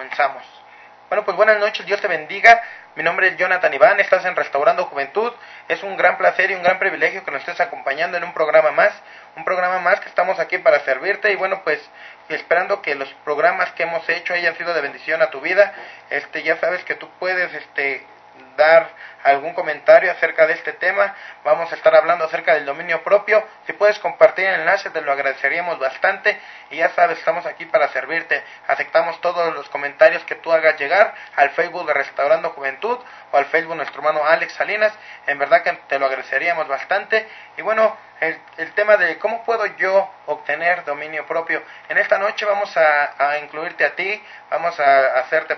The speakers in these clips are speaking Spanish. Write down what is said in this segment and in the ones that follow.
comenzamos. Bueno, pues buenas noches, Dios te bendiga. Mi nombre es Jonathan Iván, estás en Restaurando Juventud. Es un gran placer y un gran privilegio que nos estés acompañando en un programa más que estamos aquí para servirte. Y bueno, pues esperando que los programas que hemos hecho hayan sido de bendición a tu vida. Ya sabes que tú puedes dar algún comentario acerca de este tema. Vamos a estar hablando acerca del dominio propio. Si puedes compartir el enlace, te lo agradeceríamos bastante. Y ya sabes, estamos aquí para servirte. Aceptamos todos los comentarios que tú hagas llegar al Facebook de Restaurando Juventud o al Facebook de nuestro hermano Alex Salinas. En verdad que te lo agradeceríamos bastante. Y bueno, el tema de cómo puedo yo obtener dominio propio. En esta noche vamos a incluirte a ti, vamos a hacerte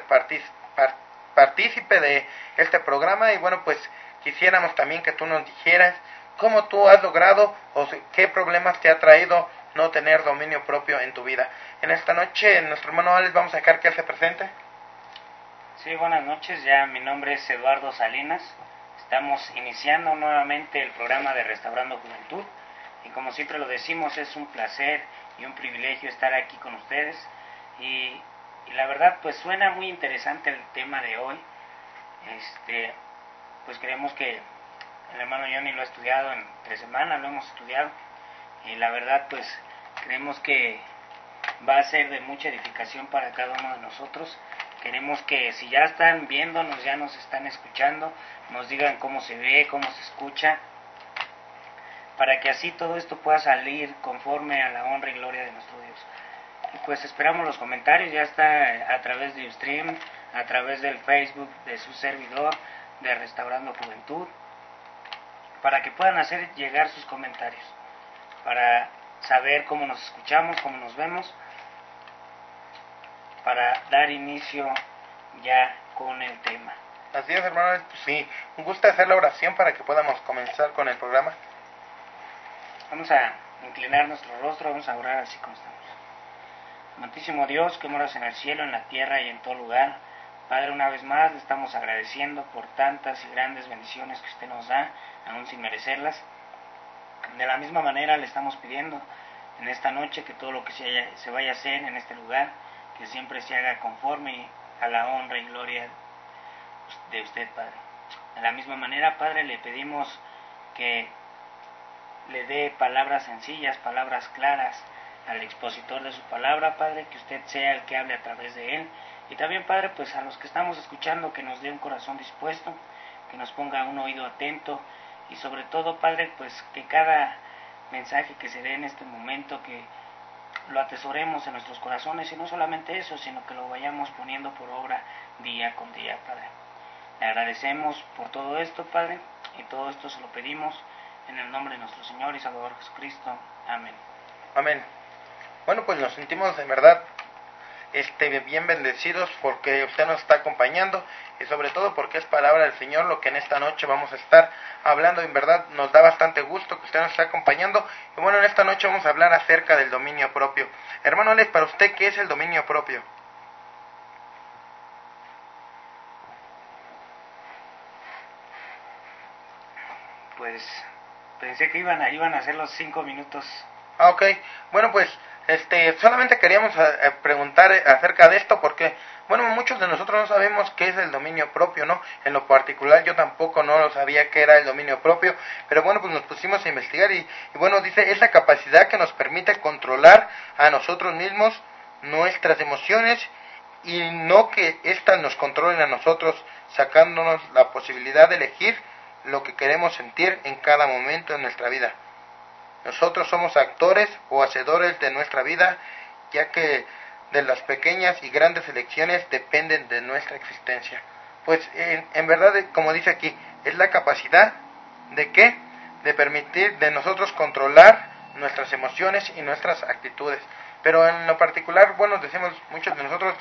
partícipe de este programa. Y bueno, pues quisiéramos también que tú nos dijeras cómo tú has logrado o qué problemas te ha traído no tener dominio propio en tu vida. En esta noche, nuestro hermano Alex, vamos a dejar que él se presente. Sí, buenas noches, ya mi nombre es Eduardo Salinas. Estamos iniciando nuevamente el programa de Restaurando Juventud y como siempre lo decimos, es un placer y un privilegio estar aquí con ustedes y la verdad pues suena muy interesante el tema de hoy. Pues creemos que el hermano Johnny lo ha estudiado en 3 semanas, lo hemos estudiado y la verdad pues creemos que va a ser de mucha edificación para cada uno de nosotros. Queremos que si ya están viéndonos, ya nos están escuchando, nos digan cómo se ve, cómo se escucha, para que así todo esto pueda salir conforme a la honra y gloria de nuestro Dios. Y pues esperamos los comentarios, ya está a través de Ustream, a través del Facebook de su servidor, de Restaurando Juventud, para que puedan hacer llegar sus comentarios, para saber cómo nos escuchamos, cómo nos vemos, para dar inicio ya con el tema. Así es, hermano, pues sí, un gusto hacer la oración para que podamos comenzar con el programa. Vamos a inclinar nuestro rostro, vamos a orar así como estamos. Amantísimo Dios, que moras en el cielo, en la tierra y en todo lugar, Padre, una vez más le estamos agradeciendo por tantas y grandes bendiciones que usted nos da, aún sin merecerlas. De la misma manera le estamos pidiendo en esta noche que todo lo que se vaya a hacer en este lugar, que siempre se haga conforme a la honra y gloria de usted, Padre. De la misma manera, Padre, le pedimos que le dé palabras sencillas, palabras claras al expositor de su palabra, Padre, que usted sea el que hable a través de él. Y también, Padre, pues a los que estamos escuchando, que nos dé un corazón dispuesto, que nos ponga un oído atento y sobre todo, Padre, pues que cada mensaje que se dé en este momento, que lo atesoremos en nuestros corazones y no solamente eso, sino que lo vayamos poniendo por obra día con día, Padre. Le agradecemos por todo esto, Padre, y todo esto se lo pedimos en el nombre de nuestro Señor y Salvador Jesucristo. Amén. Amén. Bueno, pues nos sentimos de verdad bien bendecidos porque usted nos está acompañando y sobre todo porque es palabra del Señor lo que en esta noche vamos a estar hablando. En verdad nos da bastante gusto que usted nos esté acompañando y bueno, en esta noche vamos a hablar acerca del dominio propio. Hermano Alex, para usted, ¿qué es el dominio propio? Pues pensé que iban a hacer los 5 minutos. Ok, bueno pues solamente queríamos preguntar acerca de esto porque, bueno, muchos de nosotros no sabemos qué es el dominio propio, ¿no? En lo particular yo tampoco no lo sabía qué era el dominio propio, pero bueno, pues nos pusimos a investigar y bueno, dice, es la capacidad que nos permite controlar a nosotros mismos, nuestras emociones y no que éstas nos controlen a nosotros, sacándonos la posibilidad de elegir lo que queremos sentir en cada momento de nuestra vida. Nosotros somos actores o hacedores de nuestra vida, ya que de las pequeñas y grandes elecciones dependen de nuestra existencia. Pues en verdad, como dice aquí, es la capacidad de ¿qué? De permitir de nosotros controlar nuestras emociones y nuestras actitudes. Pero en lo particular, bueno, decimos, muchos de nosotros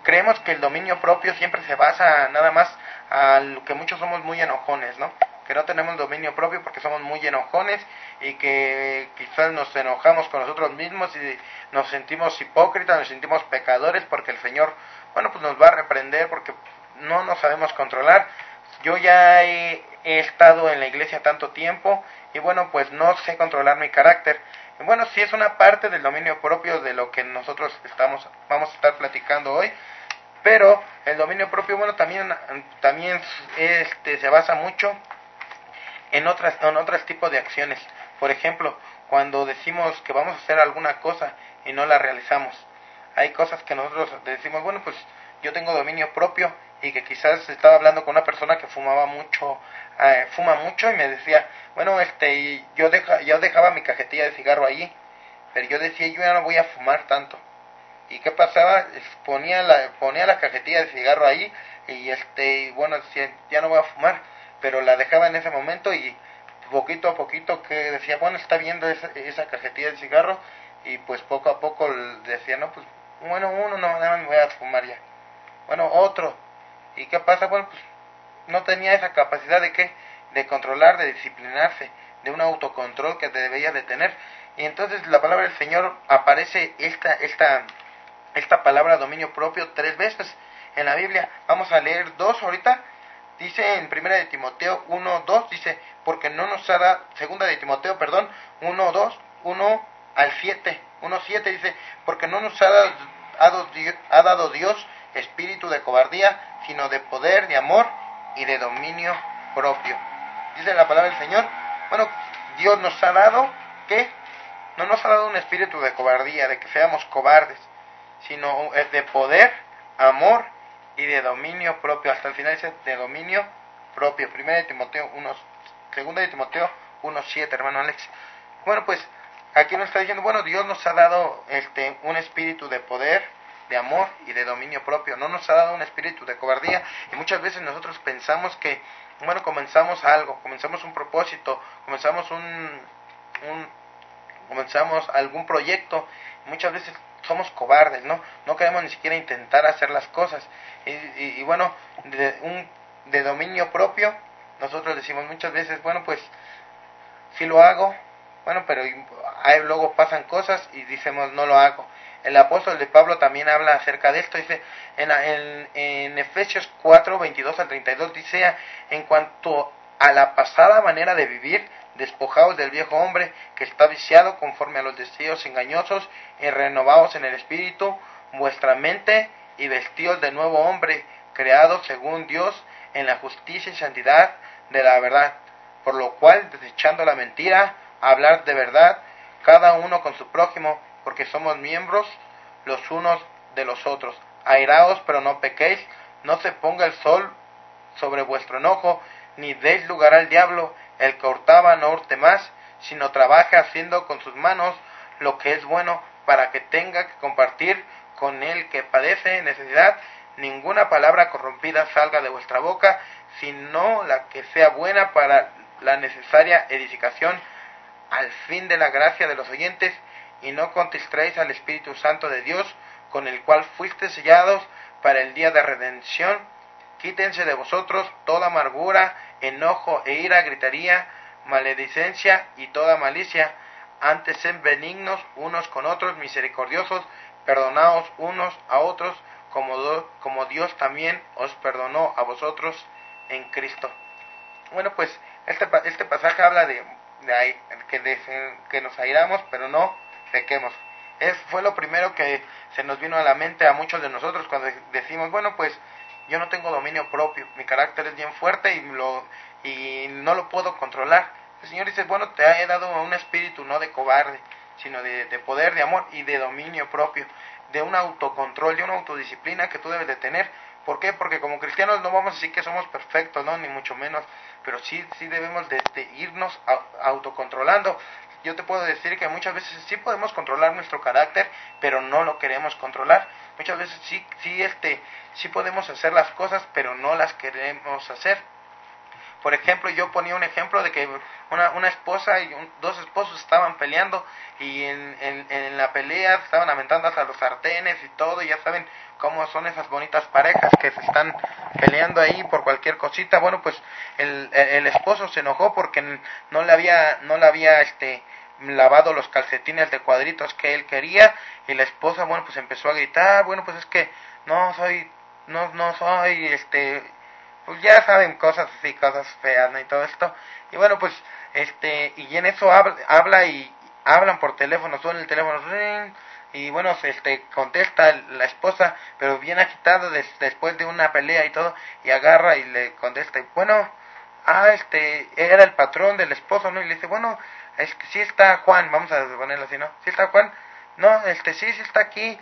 creemos que el dominio propio siempre se basa nada más a lo que muchos somos muy enojones, ¿no? Que no tenemos dominio propio porque somos muy enojones y que quizás nos enojamos con nosotros mismos y nos sentimos hipócritas, nos sentimos pecadores porque el Señor, bueno, pues nos va a reprender porque no nos sabemos controlar. Yo ya he estado en la iglesia tanto tiempo y bueno, pues no sé controlar mi carácter. Y bueno, sí es una parte del dominio propio de lo que nosotros vamos a estar platicando hoy. Pero el dominio propio, bueno, también se basa mucho en otros tipos de acciones. Por ejemplo, cuando decimos que vamos a hacer alguna cosa y no la realizamos. Hay cosas que nosotros decimos, bueno, pues yo tengo dominio propio, y que quizás estaba hablando con una persona que fuma mucho y me decía, bueno, yo dejaba mi cajetilla de cigarro allí, pero yo decía, yo ya no voy a fumar tanto. ¿Y qué pasaba? Ponía la cajetilla de cigarro ahí y bueno, decía, ya no voy a fumar, pero la dejaba en ese momento y poquito a poquito que decía, bueno, está viendo esa cajetilla de cigarro, y pues poco a poco decía, no, pues bueno, uno no, nada más me voy a fumar ya. Bueno, otro. ¿Y qué pasa? Bueno, pues no tenía esa capacidad de controlar, de disciplinarse, de un autocontrol que debía de tener. Y entonces la palabra del Señor aparece esta palabra dominio propio 3 veces en la Biblia. Vamos a leer 2 ahorita. Dice en primera de Timoteo 1:2, dice, porque no nos ha dado, segunda de Timoteo, perdón, 1:2, 1 al 7, 1:7 dice, porque no nos ha dado Dios espíritu de cobardía, sino de poder, de amor y de dominio propio. Dice la palabra del Señor, bueno, Dios nos ha dado, ¿qué? No nos ha dado un espíritu de cobardía, de que seamos cobardes, sino de poder, amor y de dominio propio. Hasta el final dice de dominio propio. Primera de Timoteo 1, segunda de Timoteo 1:7, hermano Alex. Bueno, pues aquí nos está diciendo, bueno, Dios nos ha dado un espíritu de poder, de amor y de dominio propio. No nos ha dado un espíritu de cobardía, y muchas veces nosotros pensamos que, bueno, comenzamos algo, comenzamos un propósito, comenzamos algún proyecto, muchas veces somos cobardes, no queremos ni siquiera intentar hacer las cosas, y bueno, de dominio propio nosotros decimos muchas veces, bueno, pues sí lo hago, bueno, pero ahí luego pasan cosas y decimos no lo hago. El apóstol de Pablo también habla acerca de esto, dice en Efesios 4:22 al 32, dice, en cuanto a la pasada manera de vivir, despojaos del viejo hombre que está viciado conforme a los deseos engañosos, y renovaos en el espíritu vuestra mente, y vestíos de nuevo hombre, creado según Dios en la justicia y santidad de la verdad, por lo cual, desechando la mentira, hablar de verdad, cada uno con su prójimo, porque somos miembros los unos de los otros. Airaos, pero no pequéis, no se ponga el sol sobre vuestro enojo, ni deis lugar al diablo. El que hurtaba no hurte más, sino trabaje haciendo con sus manos lo que es bueno, para que tenga que compartir con el que padece necesidad. Ninguna palabra corrompida salga de vuestra boca, sino la que sea buena para la necesaria edificación, al fin de la gracia de los oyentes, y no contristéis al Espíritu Santo de Dios, con el cual fuisteis sellados para el día de redención. Quítense de vosotros toda amargura, enojo e ira, gritería, maledicencia y toda malicia. Antes sed benignos unos con otros, misericordiosos, perdonaos unos a otros, como Dios también os perdonó a vosotros en Cristo. Bueno, pues este pasaje habla que nos airamos, pero no pequemos. Fue lo primero que se nos vino a la mente a muchos de nosotros cuando decimos, bueno, pues yo no tengo dominio propio, mi carácter es bien fuerte y no lo puedo controlar. El Señor dice, bueno, te he dado un espíritu no de cobarde, sino de poder, de amor y de dominio propio, de un autocontrol, de una autodisciplina que tú debes de tener. ¿Por qué? Porque como cristianos no vamos a decir que somos perfectos, no, ni mucho menos, pero sí debemos de irnos autocontrolando. Yo te puedo decir que muchas veces sí podemos controlar nuestro carácter, pero no lo queremos controlar. Muchas veces sí podemos hacer las cosas, pero no las queremos hacer. Por ejemplo, yo ponía un ejemplo de que una esposa y dos esposos estaban peleando, y en la pelea estaban aventando hasta los sartenes y todo, y ya saben cómo son esas bonitas parejas que se están peleando ahí por cualquier cosita. Bueno, pues el esposo se enojó porque no le había lavado los calcetines de cuadritos que él quería, y la esposa, bueno, pues empezó a gritar, bueno, pues es que no soy pues ya saben, cosas así, cosas feas, ¿no? Y todo esto. Y bueno, pues y en eso habla y hablan por teléfono, suena el teléfono, ring, y bueno, contesta la esposa, pero bien agitada después de una pelea y todo, y agarra y le contesta, y bueno, era el patrón del esposo, ¿no? Y le dice, bueno, es que sí está Juan, vamos a ponerlo así, ¿no? ¿Sí está Juan? No, sí está aquí.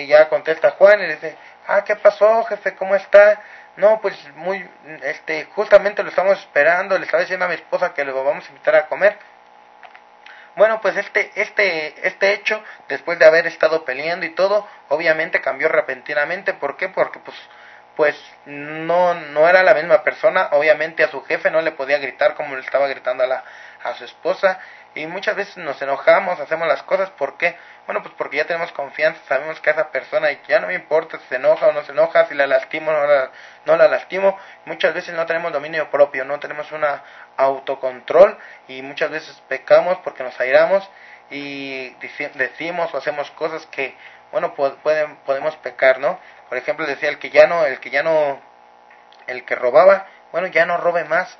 Ya contesta Juan y le dice, ¿qué pasó, jefe? ¿Cómo está? No, pues muy, justamente lo estamos esperando, le estaba diciendo a mi esposa que lo vamos a invitar a comer. Bueno, pues este hecho, después de haber estado peleando y todo, obviamente cambió repentinamente. ¿Por qué? Porque pues no era la misma persona. Obviamente a su jefe no le podía gritar como le estaba gritando a su esposa, y muchas veces nos enojamos, hacemos las cosas. ¿Por qué? Bueno, pues porque ya tenemos confianza, sabemos que a esa persona y ya no me importa si se enoja o no se enoja, si la lastimo o no la lastimo. Muchas veces no tenemos dominio propio, no tenemos una autocontrol, y muchas veces pecamos porque nos airamos y decimos o hacemos cosas que, bueno, podemos pecar, ¿no? Por ejemplo, decía el que robaba, bueno, ya no robe más.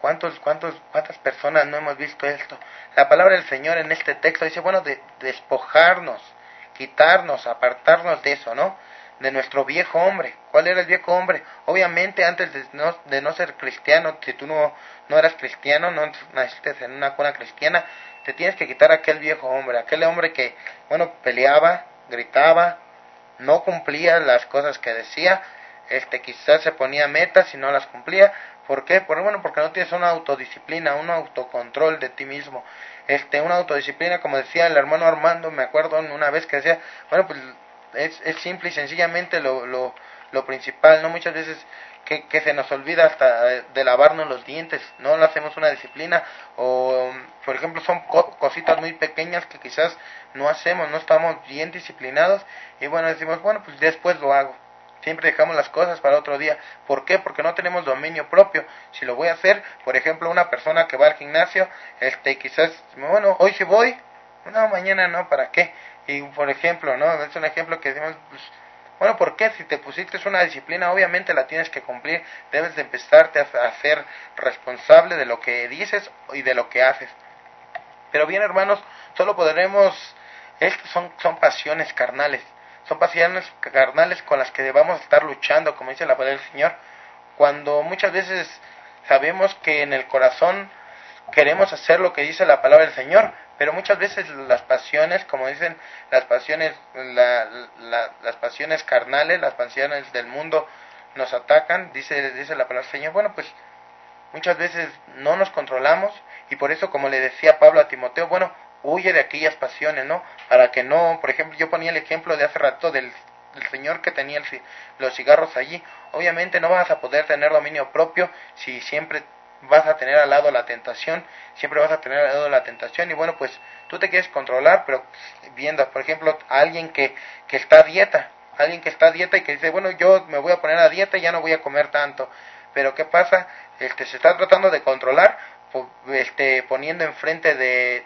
¿Cuántas personas no hemos visto esto? La palabra del Señor en este texto dice, bueno, de despojarnos, quitarnos, apartarnos de eso, ¿no? De nuestro viejo hombre. ¿Cuál era el viejo hombre? Obviamente antes de no ser cristiano, si tú no eras cristiano, no naciste en una cuna cristiana, te tienes que quitar aquel viejo hombre, aquel hombre que, bueno, peleaba, gritaba, no cumplía las cosas que decía, quizás se ponía metas y no las cumplía. ¿Por qué? Porque no tienes una autodisciplina, un autocontrol de ti mismo. Una autodisciplina, como decía el hermano Armando, me acuerdo una vez que decía, bueno, pues es simple y sencillamente lo principal, ¿no? Muchas veces que se nos olvida hasta de lavarnos los dientes, no hacemos una disciplina, o por ejemplo son cositas muy pequeñas que quizás no hacemos, no estamos bien disciplinados, y bueno, decimos, bueno, pues después lo hago. Siempre dejamos las cosas para otro día. ¿Por qué? Porque no tenemos dominio propio. Si lo voy a hacer, por ejemplo, una persona que va al gimnasio, quizás, bueno, hoy sí voy, no, mañana no, ¿para qué? Y por ejemplo, ¿no? Es un ejemplo que decimos, pues, bueno, ¿por qué? Si te pusiste una disciplina, obviamente la tienes que cumplir. Debes de empezarte a ser responsable de lo que dices y de lo que haces. Pero bien, hermanos, solo podremos, estas son pasiones carnales. Son pasiones carnales con las que debamos estar luchando, como dice la palabra del Señor, cuando muchas veces sabemos que en el corazón queremos hacer lo que dice la palabra del Señor, pero muchas veces las pasiones, como dicen, las pasiones carnales, las pasiones del mundo nos atacan, dice la palabra del Señor. Bueno, pues muchas veces no nos controlamos, y por eso, como le decía Pablo a Timoteo, bueno, huye de aquellas pasiones, ¿no? Para que no, por ejemplo, yo ponía el ejemplo de hace rato del señor que tenía los cigarros allí. Obviamente no vas a poder tener dominio propio si siempre vas a tener al lado la tentación, y bueno, pues tú te quieres controlar, pero viendo, por ejemplo, a alguien que está a dieta, y que dice, bueno, yo me voy a poner a dieta y ya no voy a comer tanto, pero ¿qué pasa? Se está tratando de controlar, poniendo enfrente de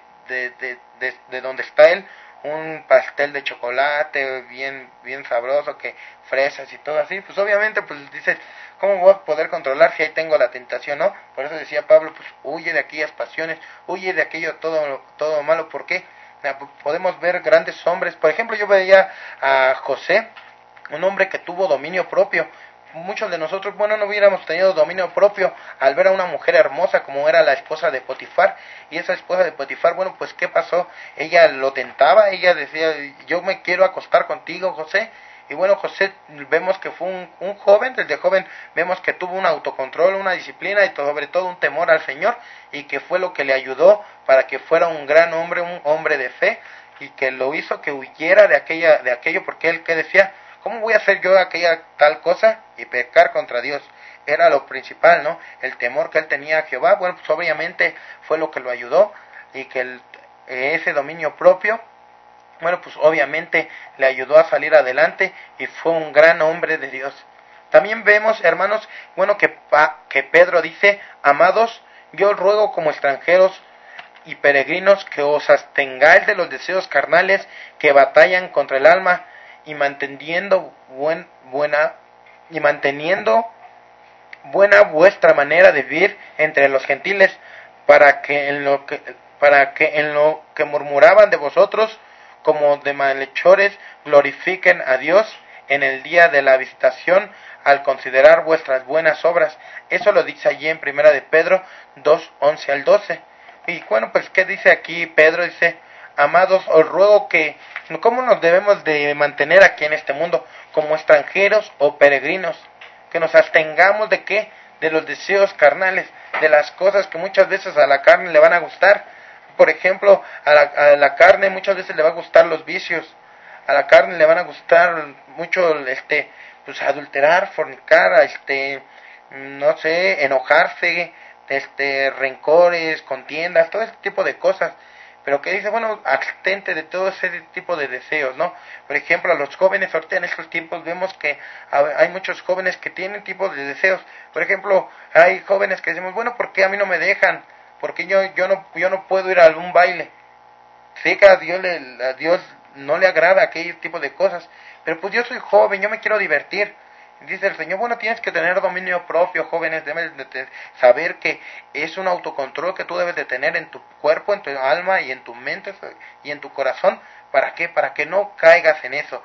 donde está él un pastel de chocolate bien sabroso, que fresas y todo así. Pues obviamente pues dices, ¿cómo voy a poder controlar si ahí tengo la tentación, no? Por eso decía Pablo, pues huye de aquellas pasiones, huye de aquello todo malo. ¿Por qué? Podemos ver grandes hombres. Por ejemplo, yo veía a José, un hombre que tuvo dominio propio. Muchos de nosotros, bueno, no hubiéramos tenido dominio propio al ver a una mujer hermosa como era la esposa de Potifar. Y esa esposa de Potifar, bueno, pues ¿qué pasó? Ella lo tentaba, ella decía, yo me quiero acostar contigo, José. Y bueno, José vemos que fue un joven, desde joven vemos que tuvo un autocontrol, una disciplina y sobre todo un temor al Señor, y que fue lo que le ayudó para que fuera un gran hombre, un hombre de fe, y que lo hizo que huyera de aquello, porque él, ¿qué decía? ¿Cómo voy a hacer yo aquella tal cosa y pecar contra Dios? Era lo principal, ¿no? El temor que él tenía a Jehová, bueno, pues obviamente fue lo que lo ayudó, y que ese dominio propio, bueno, pues obviamente le ayudó a salir adelante, y fue un gran hombre de Dios. También vemos, hermanos, bueno, que Pedro dice, amados, yo os ruego como extranjeros y peregrinos que os abstengáis de los deseos carnales que batallan contra el alma, y manteniendo buena vuestra manera de vivir entre los gentiles, para que en lo que murmuraban de vosotros como de malhechores, glorifiquen a Dios en el día de la visitación al considerar vuestras buenas obras. Eso lo dice allí en Primera de Pedro 2:11 al 12. Y bueno, pues ¿qué dice aquí Pedro? Dice: amados, os ruego que, ¿cómo nos debemos de mantener aquí en este mundo? Como extranjeros o peregrinos, que nos abstengamos ¿de qué? De los deseos carnales, de las cosas que muchas veces a la carne le van a gustar. Por ejemplo, a la carne muchas veces le va a gustar los vicios, a la carne le van a gustar mucho pues adulterar, fornicar, no sé, enojarse, rencores, contiendas, todo ese tipo de cosas. Pero que dice, bueno, abstente de todo ese tipo de deseos, ¿no? Por ejemplo, a los jóvenes ahorita en estos tiempos vemos que hay muchos jóvenes que tienen tipos de deseos. Por ejemplo, hay jóvenes que decimos, bueno, ¿por qué a mí no me dejan? ¿Por qué yo no puedo ir a algún baile? Sé que a Dios no le agrada aquel tipo de cosas, pero pues yo soy joven, yo me quiero divertir. Dice el Señor, bueno, tienes que tener dominio propio, jóvenes, debes de saber que es un autocontrol que tú debes de tener en tu cuerpo, en tu alma y en tu mente y en tu corazón. ¿Para qué? Para que no caigas en eso,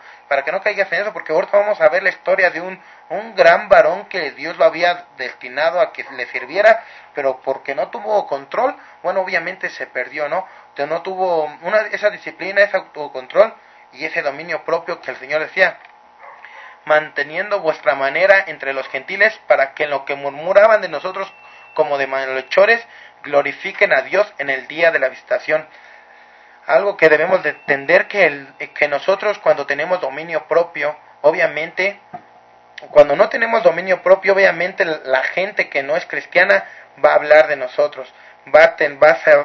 porque ahorita vamos a ver la historia de un gran varón que Dios lo había destinado a que le sirviera, pero porque no tuvo control, bueno, obviamente se perdió, ¿no? No tuvo esa disciplina, ese autocontrol y ese dominio propio que el Señor decía: manteniendo vuestra manera entre los gentiles, para que en lo que murmuraban de nosotros como de malhechores, glorifiquen a Dios en el día de la visitación. Algo que debemos de entender, que nosotros cuando tenemos dominio propio, obviamente, cuando no tenemos dominio propio, obviamente la gente que no es cristiana va a hablar de nosotros.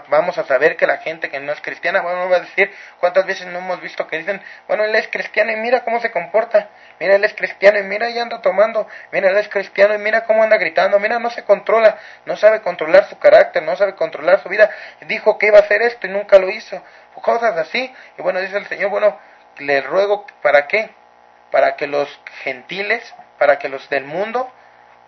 Vamos a saber que la gente que no es cristiana, bueno, va a decir, ¿cuántas veces no hemos visto que dicen, bueno, él es cristiano y mira cómo se comporta, mira, él es cristiano y mira, ya anda tomando, mira, él es cristiano y mira cómo anda gritando, mira, no se controla, no sabe controlar su carácter, no sabe controlar su vida, dijo que iba a hacer esto y nunca lo hizo, cosas así? Y bueno, dice el Señor, bueno, le ruego, ¿para qué? Para que los gentiles, para que los del mundo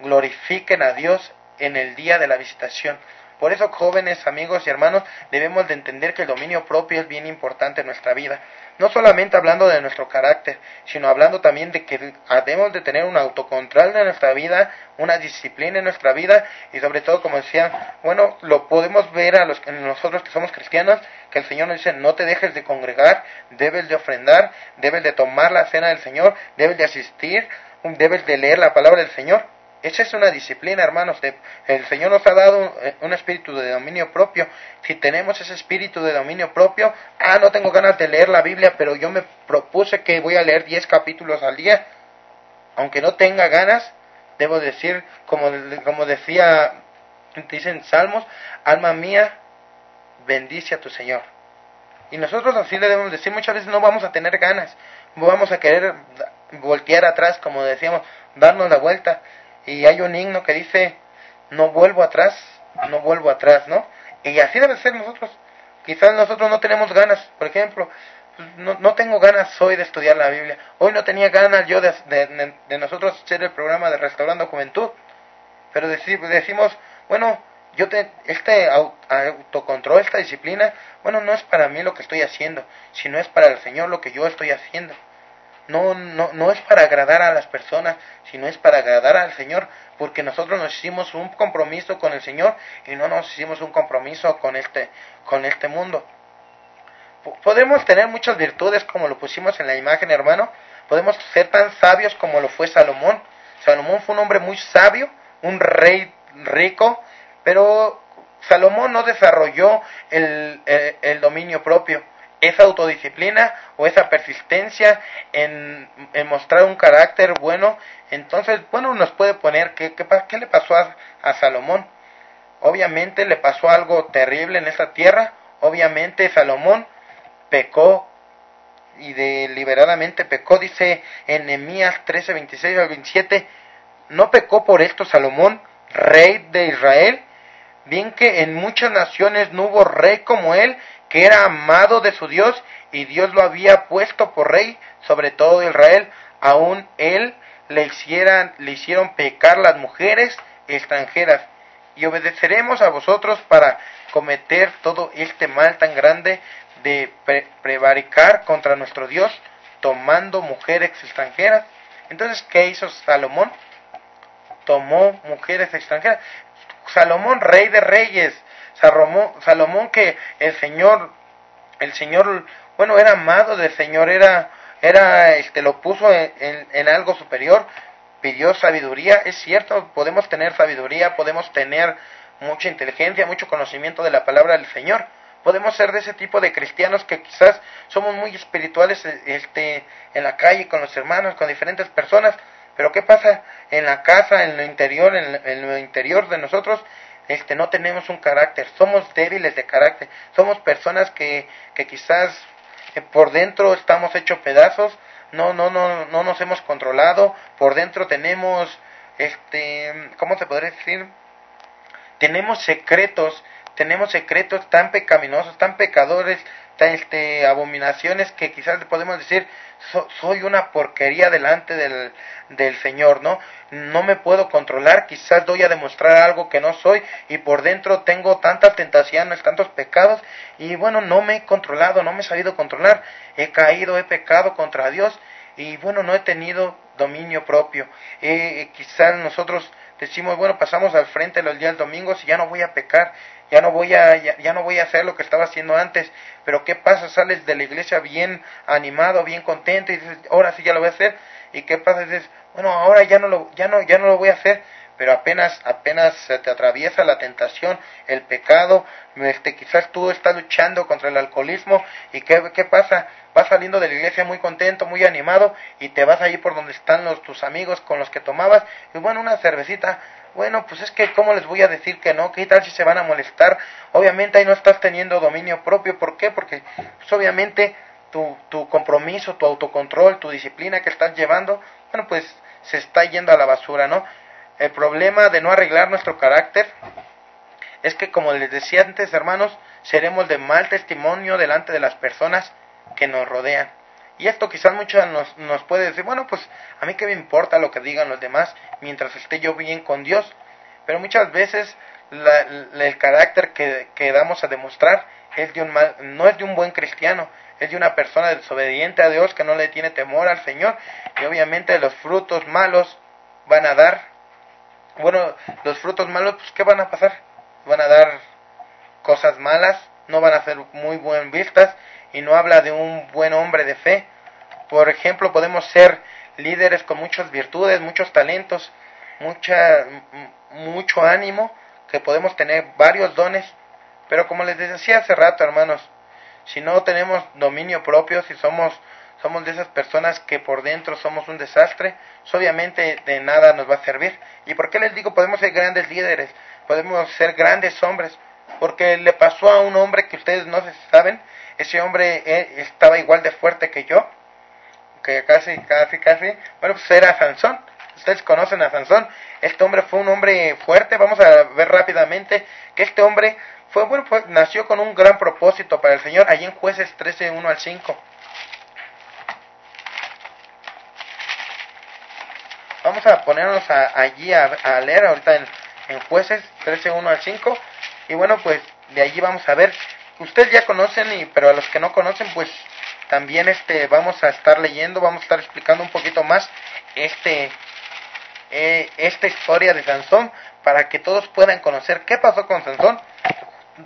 glorifiquen a Dios en el día de la visitación. Por eso, jóvenes, amigos y hermanos, debemos de entender que el dominio propio es bien importante en nuestra vida. No solamente hablando de nuestro carácter, sino hablando también de que debemos de tener un autocontrol de nuestra vida, una disciplina en nuestra vida, y sobre todo, como decía, bueno, lo podemos ver en nosotros que somos cristianos, que el Señor nos dice, no te dejes de congregar, debes de ofrendar, debes de tomar la cena del Señor, debes de asistir, debes de leer la palabra del Señor. Esa es una disciplina, hermanos. El Señor nos ha dado un espíritu de dominio propio. Si tenemos ese espíritu de dominio propio, no tengo ganas de leer la Biblia, pero yo me propuse que voy a leer 10 capítulos al día. Aunque no tenga ganas, debo decir, como dicen Salmos, alma mía, bendice a tu Señor. Y nosotros así le debemos decir, muchas veces no vamos a tener ganas, vamos a querer voltear atrás, como decíamos, darnos la vuelta. Y hay un himno que dice, no vuelvo atrás, ¿no? Y así debe ser nosotros. Quizás nosotros no tenemos ganas, por ejemplo, no tengo ganas hoy de estudiar la Biblia. Hoy no tenía ganas yo de nosotros hacer el programa de Restaurando Juventud. Pero decimos, bueno, este autocontrol, esta disciplina, bueno, no es para mí lo que estoy haciendo, sino es para el Señor lo que yo estoy haciendo. No es para agradar a las personas, sino es para agradar al Señor, porque nosotros nos hicimos un compromiso con el Señor y no nos hicimos un compromiso con este mundo. Podemos tener muchas virtudes como lo pusimos en la imagen, hermano. Podemos ser tan sabios como lo fue Salomón. Salomón fue un hombre muy sabio, un rey rico, pero Salomón no desarrolló el dominio propio, esa autodisciplina o esa persistencia en mostrar un carácter bueno. Entonces, bueno, nos puede poner ¿qué le pasó a Salomón? Obviamente le pasó algo terrible en esa tierra. Obviamente Salomón pecó y deliberadamente pecó. Dice en Nehemías 13, 26 al 27, no pecó por esto Salomón, rey de Israel, bien que en muchas naciones no hubo rey como él, que era amado de su Dios, y Dios lo había puesto por rey sobre todo Israel. Aún él le hicieron pecar las mujeres extranjeras, y obedeceremos a vosotros para cometer todo este mal tan grande. de prevaricar contra nuestro Dios tomando mujeres extranjeras. Entonces, ¿qué hizo Salomón? Tomó mujeres extranjeras. Salomón, rey de reyes, Salomón que el Señor, bueno, era amado del Señor, lo puso en algo superior, pidió sabiduría. Es cierto, podemos tener sabiduría, podemos tener mucha inteligencia, mucho conocimiento de la palabra del Señor. Podemos ser de ese tipo de cristianos que quizás somos muy espirituales en la calle, con los hermanos, con diferentes personas, pero ¿qué pasa en la casa, en lo interior de nosotros? No tenemos un carácter, somos débiles de carácter, somos personas que quizás por dentro estamos hechos pedazos, no nos hemos controlado, por dentro tenemos, ¿cómo se podría decir? Tenemos secretos tan pecaminosos, tan pecadores, tan abominaciones que quizás podemos decir, soy una porquería delante del Señor, ¿no? No me puedo controlar, quizás doy a demostrar algo que no soy, y por dentro tengo tantas tentaciones, tantos pecados, y bueno, no me he controlado, no me he sabido controlar, he caído, he pecado contra Dios, y bueno, no he tenido dominio propio. Quizás nosotros decimos, bueno, pasamos al frente los días domingos y ya no voy a pecar, ya no voy a hacer lo que estaba haciendo antes. Pero ¿qué pasa? Sales de la iglesia bien animado, bien contento, y dices, ahora sí ya lo voy a hacer. ¿Y qué pasa? Dices, bueno, ahora ya no lo voy a hacer. Pero apenas se te atraviesa la tentación, el pecado, quizás tú estás luchando contra el alcoholismo, y ¿qué pasa? Vas saliendo de la iglesia muy contento, muy animado, y te vas ahí por donde están tus amigos con los que tomabas, y bueno, una cervecita. Bueno, pues es que ¿cómo les voy a decir que no? ¿Qué tal si se van a molestar? Obviamente ahí no estás teniendo dominio propio. ¿Por qué? Porque pues obviamente tu compromiso, tu autocontrol, tu disciplina que estás llevando, bueno, pues se está yendo a la basura, ¿no? El problema de no arreglar nuestro carácter es que, como les decía antes, hermanos, seremos de mal testimonio delante de las personas que nos rodean. Y esto quizás muchos nos puede decir, bueno, pues a mí qué me importa lo que digan los demás mientras esté yo bien con Dios. Pero muchas veces el carácter que damos a demostrar no es de un buen cristiano, es de una persona desobediente a Dios que no le tiene temor al Señor. Y obviamente los frutos malos van a dar. Bueno, los frutos malos, pues ¿qué van a pasar? Van a dar cosas malas, no van a ser muy buen vistas, y no habla de un buen hombre de fe. Por ejemplo, podemos ser líderes con muchas virtudes, muchos talentos, mucho ánimo, que podemos tener varios dones, pero como les decía hace rato, hermanos, si no tenemos dominio propio, si somos de esas personas que por dentro somos un desastre, pues obviamente de nada nos va a servir. ¿Y por qué les digo podemos ser grandes líderes? Podemos ser grandes hombres, porque le pasó a un hombre que ustedes no saben. Ese hombre estaba igual de fuerte que yo, que casi, bueno, pues era Sansón. Ustedes conocen a Sansón. Este hombre fue un hombre fuerte. Vamos a ver rápidamente que este hombre nació con un gran propósito para el Señor, allí en Jueces 13, 1 al 5. Vamos a ponernos allí a leer ahorita en Jueces 13, 1 al 5. Y bueno, pues de allí vamos a ver. Ustedes ya conocen, pero a los que no conocen, pues también vamos a estar leyendo, vamos a estar explicando un poquito más esta historia de Sansón, para que todos puedan conocer qué pasó con Sansón.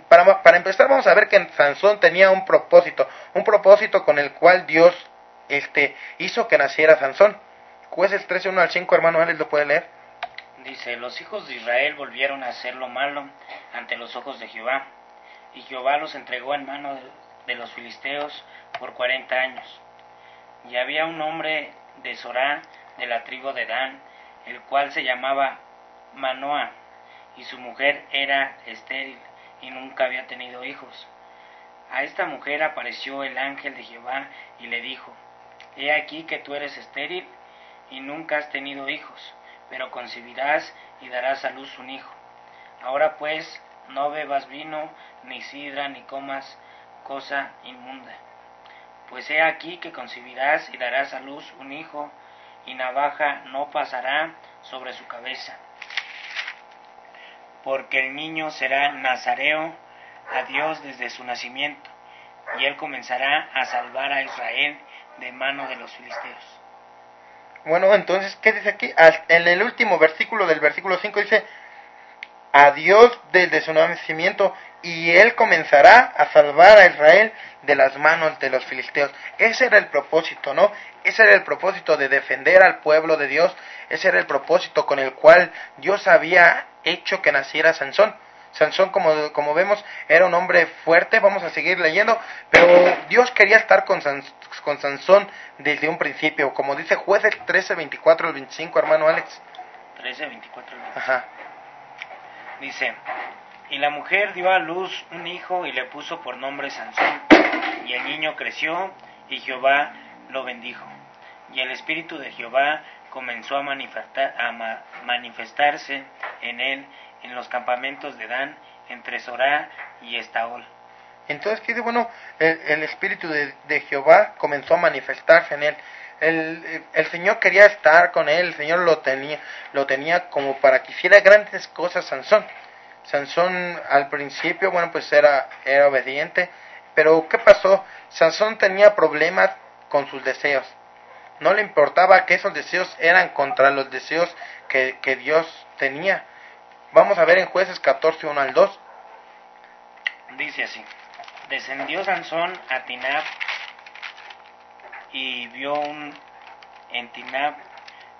Para empezar, vamos a ver que Sansón tenía un propósito con el cual Dios hizo que naciera Sansón. Jueces 13, 1 al 5, hermano Alex, ¿lo puede leer? Dice, los hijos de Israel volvieron a hacer lo malo ante los ojos de Jehová, y Jehová los entregó en mano de los filisteos por 40 años. Y había un hombre de Zorá, de la tribu de Dan, el cual se llamaba Manoah, y su mujer era estéril, y nunca había tenido hijos. A esta mujer apareció el ángel de Jehová, y le dijo, he aquí que tú eres estéril, y nunca has tenido hijos, pero concebirás y darás a luz un hijo. Ahora pues, no bebas vino, ni sidra, ni comas cosa inmunda. Pues he aquí que concebirás y darás a luz un hijo, y navaja no pasará sobre su cabeza. Porque el niño será nazareo a Dios desde su nacimiento, y él comenzará a salvar a Israel de mano de los filisteos. Bueno, entonces, ¿qué dice aquí? En el último versículo del versículo 5 dice, a Dios desde su nacimiento, y él comenzará a salvar a Israel de las manos de los filisteos. Ese era el propósito, ¿no? Ese era el propósito de defender al pueblo de Dios. Ese era el propósito con el cual Dios había hecho que naciera Sansón. Sansón, como vemos, era un hombre fuerte, vamos a seguir leyendo, pero Dios quería estar con Sansón desde un principio, como dice Jueces 13, 24 al 25, hermano Alex. 13, 24 al 25. Ajá. Dice, y la mujer dio a luz un hijo y le puso por nombre Sansón, y el niño creció, y Jehová lo bendijo. Y el espíritu de Jehová comenzó a manifestarse en él, en los campamentos de Dan, entre Sorá y Estaol. Entonces, ¿qué dice? Bueno, el espíritu de Jehová comenzó a manifestarse en él. El Señor quería estar con él, el Señor lo tenía como para que hiciera grandes cosas Sansón. Sansón al principio, bueno, pues era obediente, pero ¿qué pasó? Sansón tenía problemas con sus deseos. No le importaba que esos deseos eran contra los deseos que Dios tenía. Vamos a ver en Jueces 14, 1 al 2. Dice así, descendió Sansón a Tinab y vio en Tinab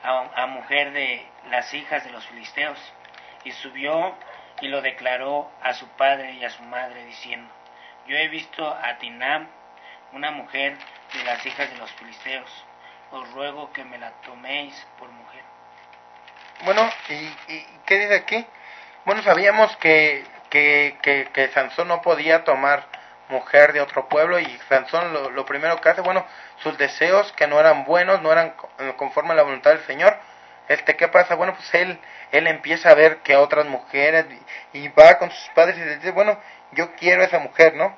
a mujer de las hijas de los filisteos, y subió y lo declaró a su padre y a su madre, diciendo, yo he visto a Tinab, una mujer de las hijas de los filisteos, os ruego que me la toméis por mujer. Bueno, ¿y qué dice aquí? Bueno, sabíamos que Sansón no podía tomar mujer de otro pueblo, y Sansón lo primero que hace, bueno, sus deseos que no eran buenos, no eran conforme a la voluntad del Señor, ¿qué pasa? Bueno, pues él empieza a ver que otras mujeres, y va con sus padres y les dice, bueno, yo quiero esa mujer, ¿no?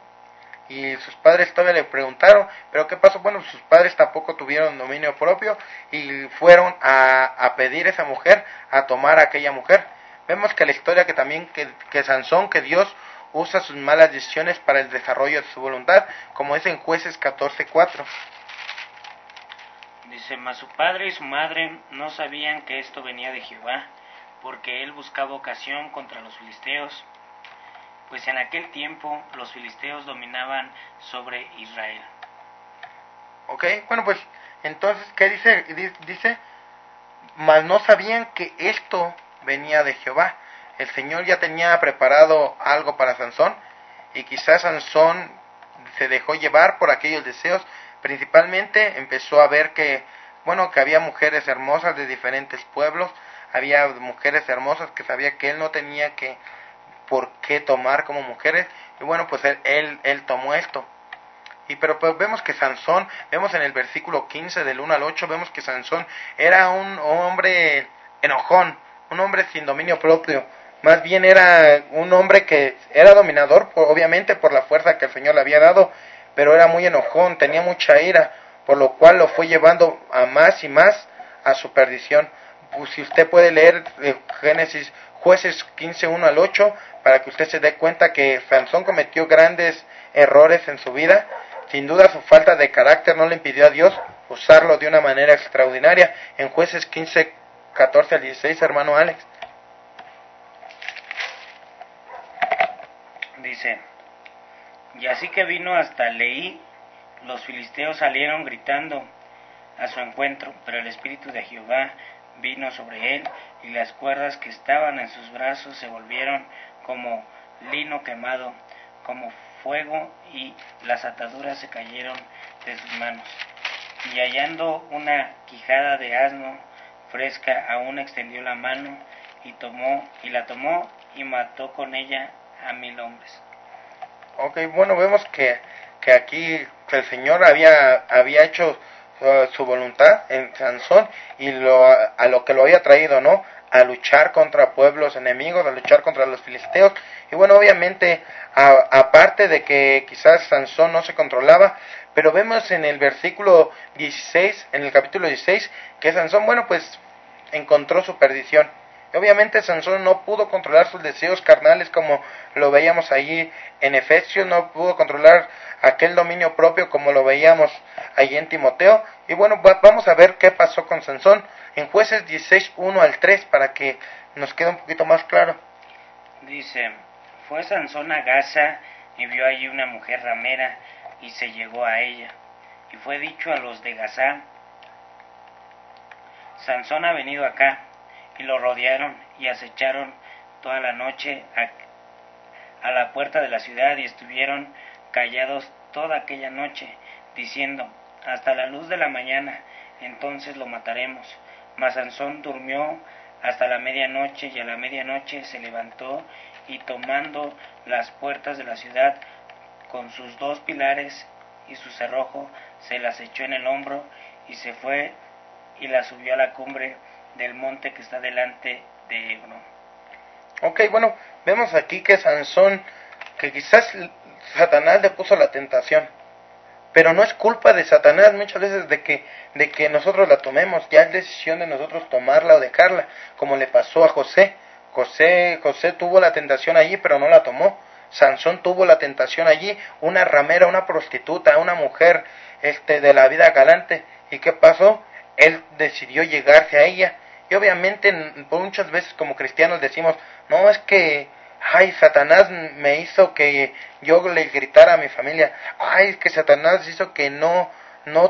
Y sus padres todavía le preguntaron, pero ¿qué pasó? Bueno, sus padres tampoco tuvieron dominio propio y fueron a pedir esa mujer, a tomar a aquella mujer. Vemos que la historia que Sansón, que Dios usa sus malas decisiones para el desarrollo de su voluntad, como es en Jueces 14:4. Dice, mas su padre y su madre no sabían que esto venía de Jehová, porque él buscaba ocasión contra los filisteos, pues en aquel tiempo los filisteos dominaban sobre Israel. Ok, bueno, pues entonces, ¿qué dice? Dice, mas no sabían que esto venía de Jehová. El Señor ya tenía preparado algo para Sansón, y quizás Sansón se dejó llevar por aquellos deseos. Principalmente empezó a ver que había mujeres hermosas de diferentes pueblos, había mujeres hermosas que sabía que él no tenía por qué tomar como mujeres, y bueno, pues él tomó esto. Pero pues vemos que Sansón, vemos en el versículo 15 del 1 al 8, vemos que Sansón era un hombre enojón, un hombre sin dominio propio. Más bien era un hombre que era dominador, obviamente por la fuerza que el Señor le había dado, pero era muy enojón, tenía mucha ira, por lo cual lo fue llevando a más y más a su perdición. Pues si usted puede leer Jueces 15, 1 al 8, para que usted se dé cuenta que Sansón cometió grandes errores en su vida. Sin duda su falta de carácter no le impidió a Dios usarlo de una manera extraordinaria. En Jueces 15, 14 al 16, hermano Alex. Dice, y así que vino hasta Leí, los filisteos salieron gritando a su encuentro, pero el espíritu de Jehová vino sobre él, y las cuerdas que estaban en sus brazos se volvieron como lino quemado, como fuego, y las ataduras se cayeron de sus manos. Y hallando una quijada de asno fresca, aún extendió la mano y la tomó y mató con ella a 1,000 hombres. Ok, bueno, vemos que aquí el Señor había hecho su voluntad en Sansón, y a lo que lo había traído, ¿no? A luchar contra pueblos enemigos, a luchar contra los filisteos. Y bueno, obviamente, aparte de que quizás Sansón no se controlaba, pero vemos en el versículo 16, en el capítulo 16, que Sansón, bueno, pues encontró su perdición. Y obviamente Sansón no pudo controlar sus deseos carnales como lo veíamos allí en Efesios, no pudo controlar aquel dominio propio como lo veíamos allí en Timoteo. Y bueno, vamos a ver qué pasó con Sansón en Jueces 16, 1 al 3 para que nos quede un poquito más claro. Dice, fue Sansón a Gaza y vio allí una mujer ramera y se llegó a ella. Y fue dicho a los de Gaza, Sansón ha venido acá. Y lo rodearon y acecharon toda la noche a la puerta de la ciudad y estuvieron callados toda aquella noche, diciendo, hasta la luz de la mañana, entonces lo mataremos. Mas Sansón durmió hasta la medianoche, y a la medianoche se levantó y tomando las puertas de la ciudad con sus 2 pilares y su cerrojo, se las echó en el hombro y se fue y la subió a la cumbre del monte que está delante de Hebrón. Ok, bueno, vemos aquí que Sansón, que quizás Satanás le puso la tentación, pero no es culpa de Satanás muchas veces de que nosotros la tomemos, ya es decisión de nosotros tomarla o dejarla, como le pasó a José. José tuvo la tentación allí, pero no la tomó. Sansón tuvo la tentación allí, una ramera, una prostituta, una mujer de la vida galante. ¿Y qué pasó? Él decidió llegarse a ella. Y obviamente muchas veces como cristianos decimos, no, es que, ay, Satanás me hizo que yo le gritara a mi familia, ay, es que Satanás hizo que no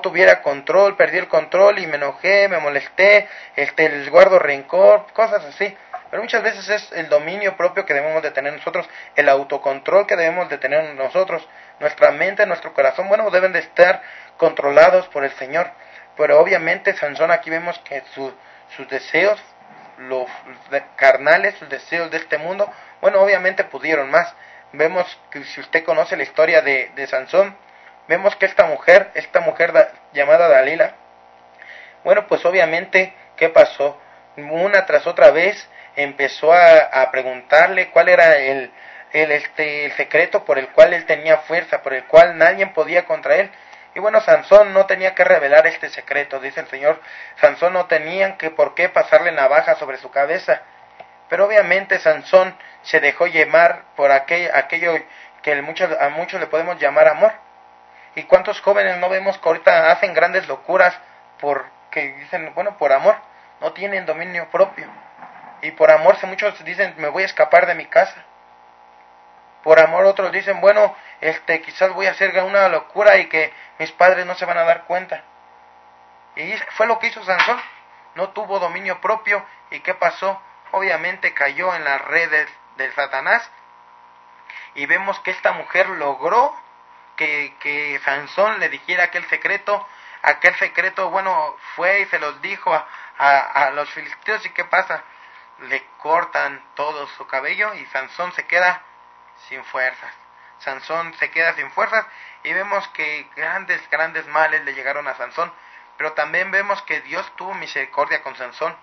tuviera control, perdí el control y me enojé, me molesté, les guardo rencor, cosas así. Pero muchas veces es el dominio propio que debemos de tener nosotros, el autocontrol que debemos de tener nosotros, nuestra mente, nuestro corazón, bueno, deben de estar controlados por el Señor. Pero obviamente Sansón aquí vemos que sus deseos, los carnales, sus deseos de este mundo, bueno, obviamente pudieron más. Vemos que si usted conoce la historia de Sansón, vemos que esta mujer llamada Dalila, bueno, pues obviamente, ¿qué pasó? Una tras otra vez empezó a preguntarle cuál era el secreto por el cual él tenía fuerza, por el cual nadie podía contra él. Y bueno, Sansón no tenía que revelar este secreto, dice el Señor. Sansón no tenía por qué pasarle navaja sobre su cabeza. Pero obviamente Sansón se dejó llevar por aquello que a muchos le podemos llamar amor. ¿Y cuántos jóvenes no vemos que ahorita hacen grandes locuras porque dicen, bueno, por amor? No tienen dominio propio. Y por amor muchos dicen, me voy a escapar de mi casa. Por amor otros dicen, bueno, quizás voy a hacer una locura y que mis padres no se van a dar cuenta. Y fue lo que hizo Sansón. No tuvo dominio propio. ¿Y qué pasó? Obviamente cayó en las redes del Satanás. Y vemos que esta mujer logró que Sansón le dijera aquel secreto. Aquel secreto, bueno, fue y se los dijo a los filisteos. ¿Y qué pasa? Le cortan todo su cabello y Sansón se queda sin fuerzas. Sansón se queda sin fuerzas y vemos que grandes males le llegaron a Sansón, pero también vemos que Dios tuvo misericordia con Sansón.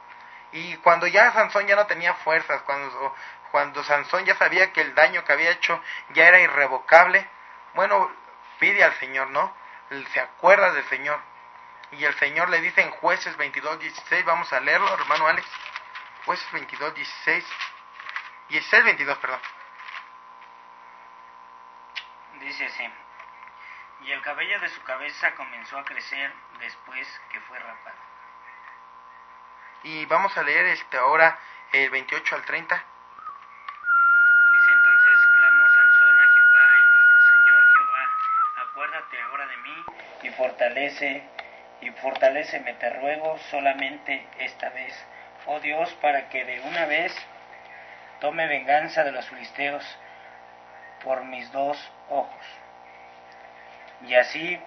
Y cuando ya Sansón ya no tenía fuerzas, cuando Sansón ya sabía que el daño que había hecho ya era irrevocable, bueno, pide al Señor, ¿no? Se acuerda del Señor. Y el Señor le dice en Jueces 22:16, vamos a leerlo, hermano Alex. Jueces 22:16, 16:22, perdón. Dice así, y el cabello de su cabeza comenzó a crecer después que fue rapado. Y vamos a leer ahora el 28 al 30. Dice, entonces clamó Sansón a Jehová y dijo, Señor Jehová, acuérdate ahora de mí y fortaléceme, te ruego solamente esta vez, oh Dios, para que de una vez tome venganza de los filisteos por mis 2 ojos. Y así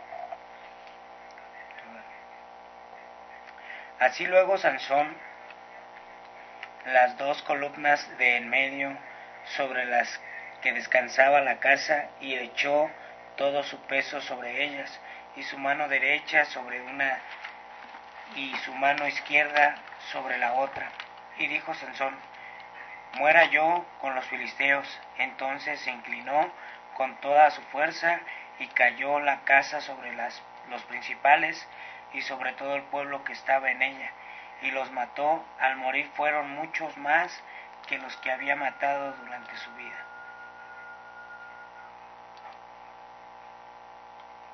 luego Sansón las 2 columnas de en medio sobre las que descansaba la casa y echó todo su peso sobre ellas y su mano derecha sobre una y su mano izquierda sobre la otra. Y dijo Sansón, muera yo con los filisteos. Entonces se inclinó con toda su fuerza y cayó la casa sobre los principales y sobre todo el pueblo que estaba en ella. y los mató. Al morir fueron muchos más que los que había matado durante su vida.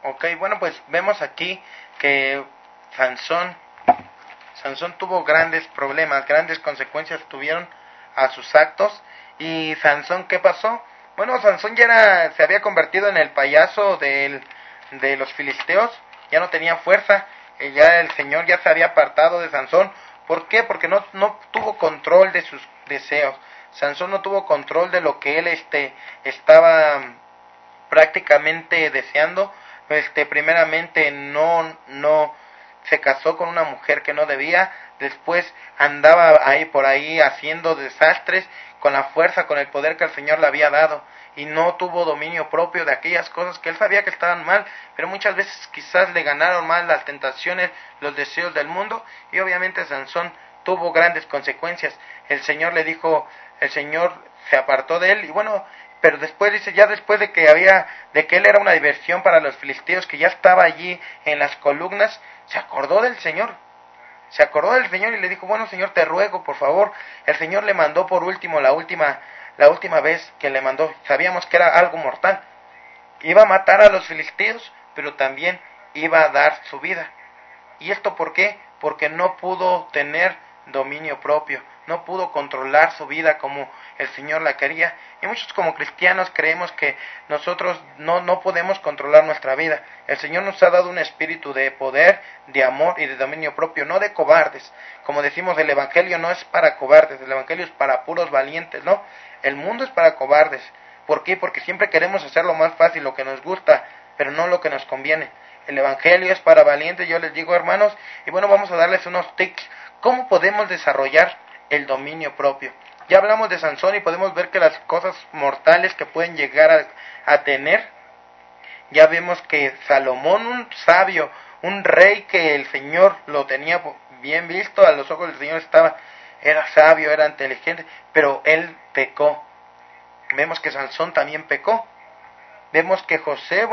Ok, bueno, pues vemos aquí que Sansón tuvo grandes problemas, grandes consecuencias tuvieron a sus actos. Y Sansón, ¿qué pasó? Bueno, Sansón se había convertido en el payaso de los filisteos, ya no tenía fuerza, ya el Señor ya se había apartado de Sansón. ¿Por qué? Porque no tuvo control de sus deseos. Sansón no tuvo control de lo que él estaba prácticamente deseando. Primeramente no se casó con una mujer que no debía, después andaba por ahí haciendo desastres con la fuerza, con el poder que el Señor le había dado, y no tuvo dominio propio de aquellas cosas que él sabía que estaban mal, pero muchas veces quizás le ganaron más las tentaciones, los deseos del mundo, y obviamente Sansón tuvo grandes consecuencias. El Señor se apartó de él, y bueno, pero después dice, ya después de que él era una diversión para los filisteos, que ya estaba allí en las columnas, se acordó del Señor y le dijo, bueno, Señor, te ruego, por favor. El Señor le mandó por último, la última vez que le mandó, sabíamos que era algo mortal, iba a matar a los filisteos, pero también iba a dar su vida. ¿Y esto por qué? Porque no pudo tener dominio propio, no pudo controlar su vida como el Señor la quería. Y muchos como cristianos creemos que nosotros no podemos controlar nuestra vida. El Señor nos ha dado un espíritu de poder, de amor y de dominio propio, no de cobardes. Como decimos, el Evangelio no es para cobardes, el Evangelio es para puros valientes, ¿no? El mundo es para cobardes. ¿Por qué? Porque siempre queremos hacer lo más fácil, lo que nos gusta, pero no lo que nos conviene. El Evangelio es para valientes, yo les digo, hermanos, y bueno, vamos a darles unos tips. ¿Cómo podemos desarrollar el dominio propio? Ya hablamos de Sansón y podemos ver que las cosas mortales que pueden llegar a tener, ya vemos que Salomón, un sabio, un rey que el Señor lo tenía bien visto, a los ojos del Señor era sabio, era inteligente, pero él pecó. Vemos que Sansón también pecó. Vemos que José,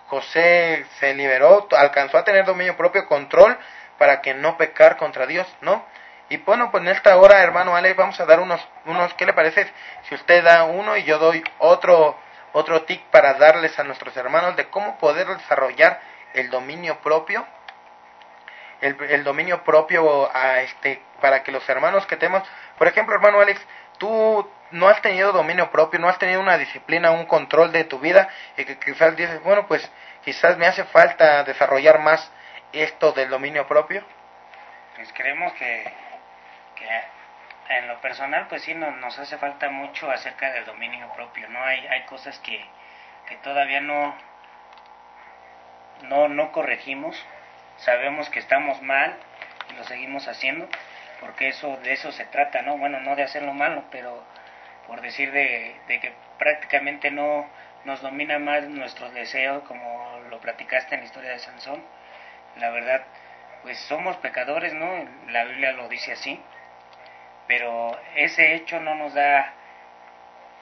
José se liberó, alcanzó a tener dominio propio, control, para que no pecar contra Dios, ¿no? Y bueno, pues en esta hora, hermano Alex, vamos a dar unos, ¿qué le parece? Si usted da uno y yo doy otro tip para darles a nuestros hermanos de cómo poder desarrollar el dominio propio, el dominio propio para que los hermanos que tenemos, por ejemplo, hermano Alex, tú no has tenido dominio propio, no has tenido una disciplina, un control de tu vida, y que quizás dices, bueno, pues quizás me hace falta desarrollar más esto del dominio propio. Pues creemos que en lo personal pues sí nos hace falta mucho acerca del dominio propio, ¿no? Hay cosas que todavía no corregimos, sabemos que estamos mal y lo seguimos haciendo, porque de eso se trata, ¿no? Bueno, no de hacerlo malo, pero por decir de que prácticamente no nos domina más nuestros deseos, como lo platicaste en la historia de Sansón. La verdad, pues somos pecadores, ¿no? La Biblia lo dice así, pero ese hecho no nos da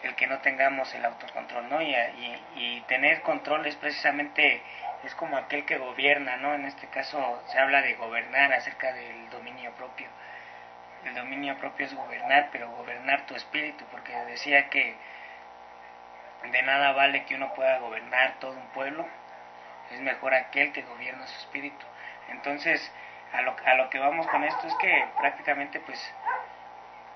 el que no tengamos el autocontrol, ¿no? Y tener control es precisamente, es como aquel que gobierna, ¿no? En este caso se habla de gobernar acerca del dominio propio. El dominio propio es gobernar, pero gobernar tu espíritu, porque decía que de nada vale que uno pueda gobernar todo un pueblo, es mejor aquel que gobierna su espíritu. Entonces, a lo que vamos con esto es que prácticamente pues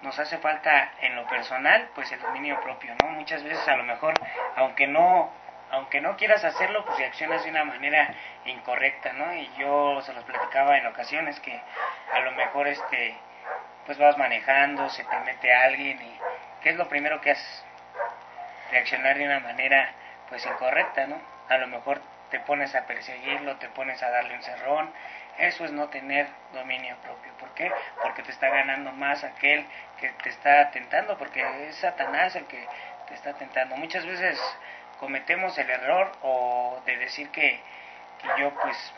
nos hace falta en lo personal pues el dominio propio, ¿no? Muchas veces a lo mejor, aunque no quieras hacerlo, pues reaccionas de una manera incorrecta, ¿no? Y yo se los platicaba en ocasiones que a lo mejor pues vas manejando, se te mete alguien y ¿qué es lo primero que haces? Reaccionar de una manera pues incorrecta, ¿no? A lo mejor te pones a perseguirlo, te pones a darle un cerrón. Eso es no tener dominio propio. ¿Por qué? Porque te está ganando más aquel que te está tentando, porque es Satanás el que te está tentando. Muchas veces cometemos el error o de decir que yo pues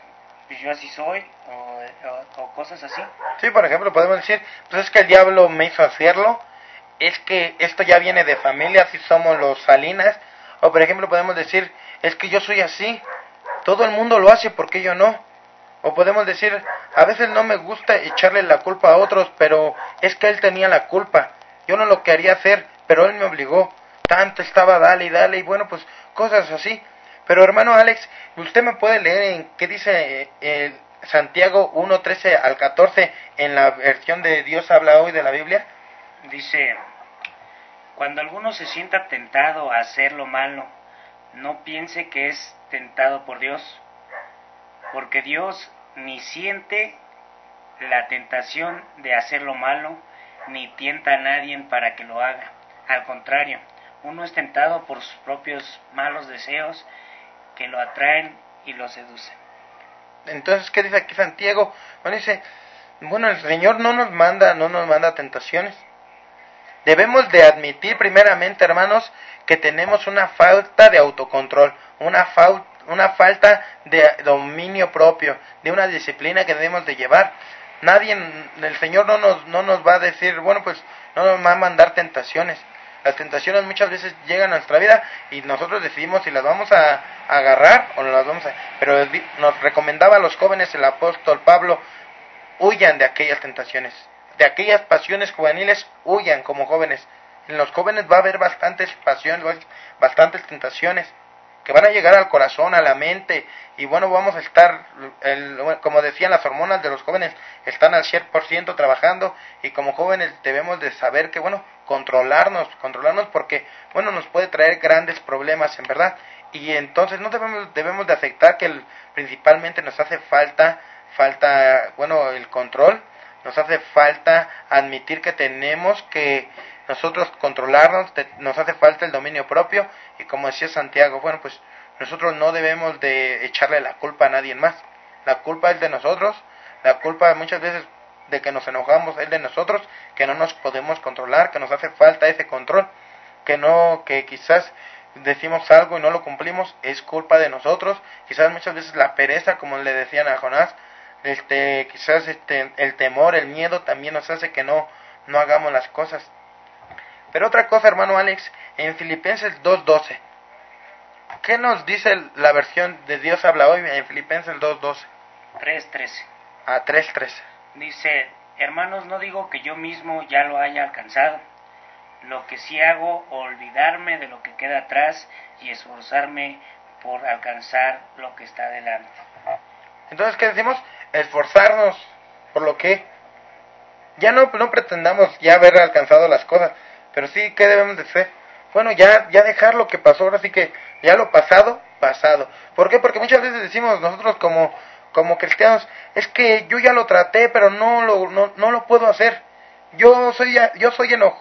yo así soy o cosas así. Sí, por ejemplo, podemos decir, pues es que el diablo me hizo hacerlo, es que esto ya viene de familia, así somos los Salinas, o por ejemplo podemos decir, es que yo soy así, todo el mundo lo hace, ¿por qué yo no? O podemos decir, a veces no me gusta echarle la culpa a otros, pero es que él tenía la culpa. Yo no lo quería hacer, pero él me obligó. Tanto estaba dale y dale, y bueno, pues cosas así. Pero hermano Alex, ¿usted me puede leer en qué dice Santiago 1:13 al 14 en la versión de Dios habla hoy de la Biblia? Dice: cuando alguno se sienta tentado a hacer lo malo, no piense que es tentado por Dios, porque Dios ni siente la tentación de hacer lo malo, ni tienta a nadie para que lo haga. Al contrario, uno es tentado por sus propios malos deseos que lo atraen y lo seducen. Entonces, ¿qué dice aquí Santiago? Bueno, dice, bueno, el Señor no nos manda tentaciones. Debemos de admitir primeramente, hermanos, que tenemos una falta de autocontrol, una falta de dominio propio, de una disciplina que debemos de llevar. El Señor no nos va a decir, bueno, pues no nos va a mandar tentaciones. Las tentaciones muchas veces llegan a nuestra vida y nosotros decidimos si las vamos a agarrar o no las vamos a... Pero nos recomendaba a los jóvenes el apóstol Pablo, huyan de aquellas tentaciones, de aquellas pasiones juveniles, huyan como jóvenes. En los jóvenes va a haber bastantes pasiones, bastantes tentaciones que van a llegar al corazón, a la mente, y bueno, vamos a estar, como decían, las hormonas de los jóvenes están al 100% trabajando, y como jóvenes debemos de saber que, bueno, controlarnos porque, bueno, nos puede traer grandes problemas, en verdad, y entonces no debemos de aceptar que principalmente nos hace falta, bueno, el control, nos hace falta admitir que tenemos que nosotros controlarnos, nos hace falta el dominio propio, y como decía Santiago, bueno, pues nosotros no debemos de echarle la culpa a nadie más. La culpa es de nosotros, la culpa muchas veces de que nos enojamos es de nosotros, que no nos podemos controlar, que nos hace falta ese control, que quizás decimos algo y no lo cumplimos, es culpa de nosotros. Quizás muchas veces la pereza, como le decían a Jonás, quizás el temor, el miedo también nos hace que no hagamos las cosas. Pero otra cosa, hermano Alex, en Filipenses 2:12, ¿qué nos dice la versión de Dios habla hoy en Filipenses 2:12? 3:13. 3:13. Dice: hermanos, no digo que yo mismo ya lo haya alcanzado. Lo que sí hago, olvidarme de lo que queda atrás y esforzarme por alcanzar lo que está delante. Entonces, ¿qué decimos? Esforzarnos por lo que ya no pretendamos ya haber alcanzado las cosas, pero sí, ¿qué debemos de hacer? Bueno, ya dejar lo que pasó, ahora sí que ya lo pasado. ¿Por qué? Porque muchas veces decimos nosotros como cristianos, es que yo ya lo traté, pero no lo puedo hacer. Yo soy enojado.